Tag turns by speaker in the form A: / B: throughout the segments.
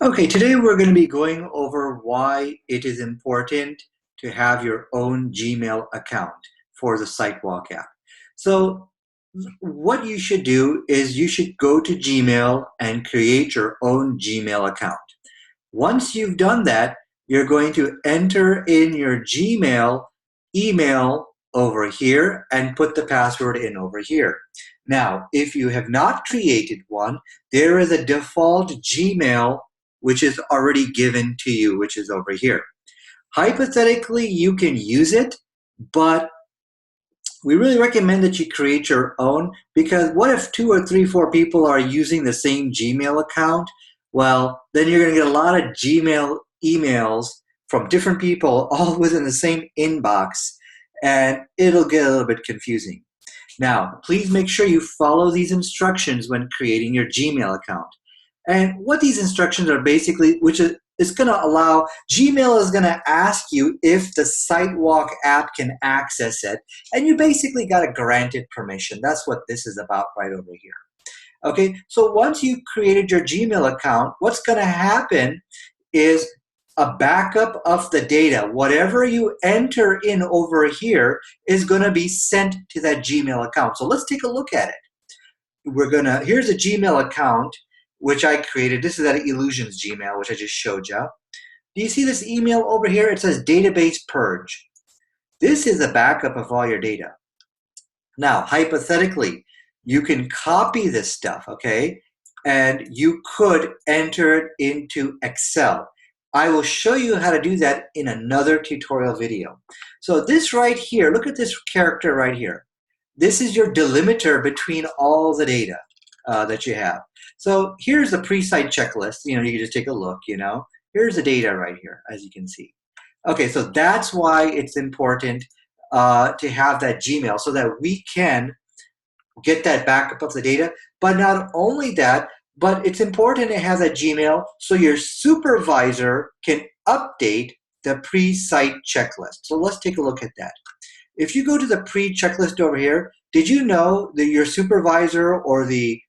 A: Okay, today we're going to be going over why it is important to have your own Gmail account for the Sitewalk app. So, what you should do is you should go to Gmail and create your own Gmail account. Once you've done that, you're going to enter in your Gmail email over here and put the password in over here. Now, if you have not created one, there is a default Gmail which is already given to you, which is over here. Hypothetically, you can use it, but we really recommend that you create your own, because what if 2 or 3, 4 people are using the same Gmail account? Well, then you're going to get a lot of Gmail emails from different people all within the same inbox, and it'll get a little bit confusing. Now, please make sure you follow these instructions when creating your Gmail account. And what these instructions are basically, which is going to allow, Gmail is going to ask you if the Sitewalk app can access it, and you basically got to grant it permission. That's what this is about right over here. Okay, so once you've created your Gmail account, what's going to happen is a backup of the data. Whatever you enter in over here is going to be sent to that Gmail account. So let's take a look at it. Here's a Gmail account which I created. This is at Illusions Gmail, which I just showed you. Do you see this email over here? It says database purge. This is a backup of all your data. Now, hypothetically, you can copy this stuff, okay? And you could enter it into Excel. I will show you how to do that in another tutorial video. So this right here, look at this character right here. This is your delimiter between all the data that you have. So here's the pre-site checklist. You can just take a look, Here's the data right here, as you can see. Okay, so that's why it's important to have that Gmail, so that we can get that backup of the data. But not only that, but it's important to have that Gmail so your supervisor can update the pre-site checklist. So let's take a look at that. If you go to the pre-checklist over here, did you know that your supervisor or the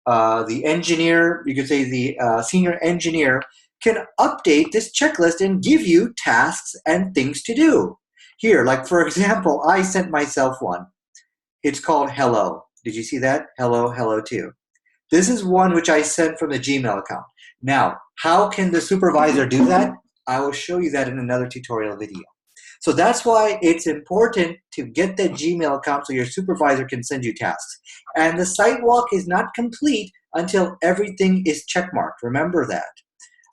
A: engineer, you could say the senior engineer, can update this checklist and give you tasks and things to do? Here, like for example, I sent myself one. It's called Hello. Did you see that? Hello, hello too. This is one which I sent from the Gmail account. Now, how can the supervisor do that? I will show you that in another tutorial video. So that's why it's important to get that Gmail account so your supervisor can send you tasks. And the Sitewalk is not complete until everything is checkmarked. Remember that.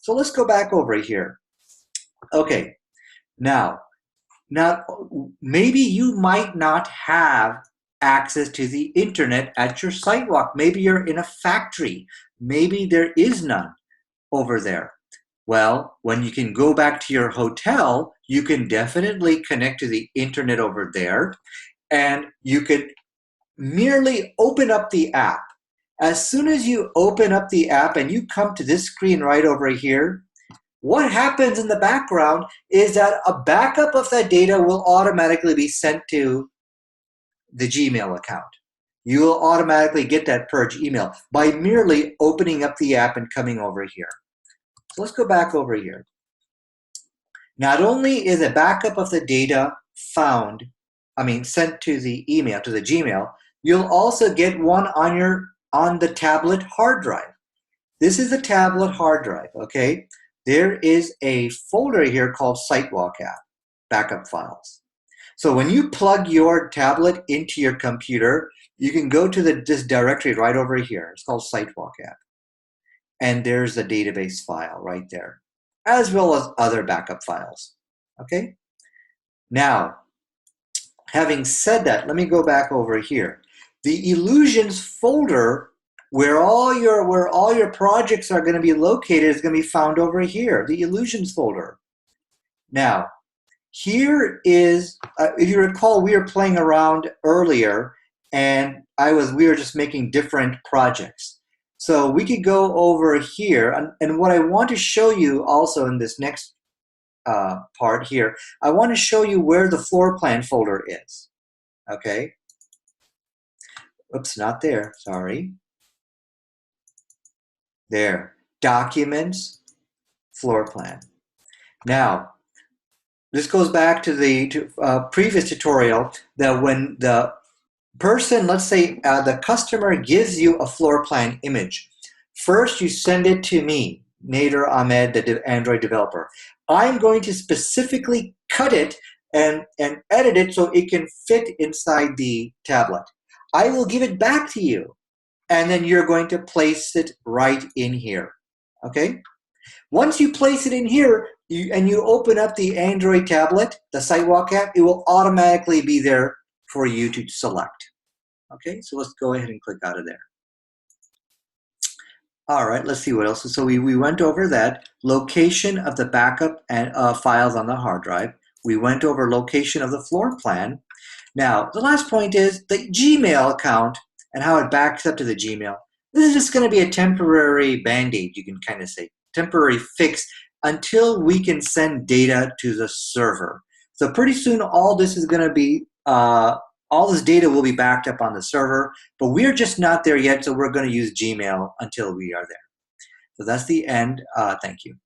A: So let's go back over here. Okay, now maybe you might not have access to the internet at your Sitewalk. Maybe you're in a factory. Maybe there is none over there. Well, when you can go back to your hotel, you can definitely connect to the internet over there, and you could merely open up the app. As soon as you open up the app and you come to this screen right over here, what happens in the background is that a backup of that data will automatically be sent to the Gmail account. You will automatically get that purge email by merely opening up the app and coming over here. So let's go back over here. Not only is a backup of the data sent to the email, to the Gmail, you'll also get one on the tablet hard drive. This is a tablet hard drive, okay? There is a folder here called Sitewalk app, backup files. So when you plug your tablet into your computer, you can go to this directory right over here. It's called Sitewalk app. And there's the database file right there, as well as other backup files, okay? Now, having said that, let me go back over here. The Illusions folder, where all your projects are going to be located, is going to be found over here, the Illusions folder. Now, here is, if you recall, we were playing around earlier, and we were just making different projects. So we could go over here, and what I want to show you also in this next part here, I want to show you where the floorPlan folder is. Okay. Oops, not there. Sorry. There. Documents, floor plan. Now, this goes back to the previous tutorial that when the person, let's say the customer gives you a floor plan image, first you send it to me, Nader Ahmed, the Android developer. I'm going to specifically cut it and edit it so it can fit inside the tablet. I will give it back to you, and then you're going to place it right in here. Okay? Once you place it in here and you open up the Android tablet, the Sitewalk app, it will automatically be there for you to select. Okay, so let's go ahead and click out of there. All right, let's see what else. So we went over that location of the backup and files on the hard drive. We went over location of the floor plan. Now, the last point is the Gmail account and how it backs up to the Gmail. This is just going to be a temporary band-aid, you can kind of say, temporary fix until we can send data to the server. So pretty soon, all this is going to be all this data will be backed up on the server, but we're just not there yet, so we're going to use Gmail until we are there. So that's the end. Thank you.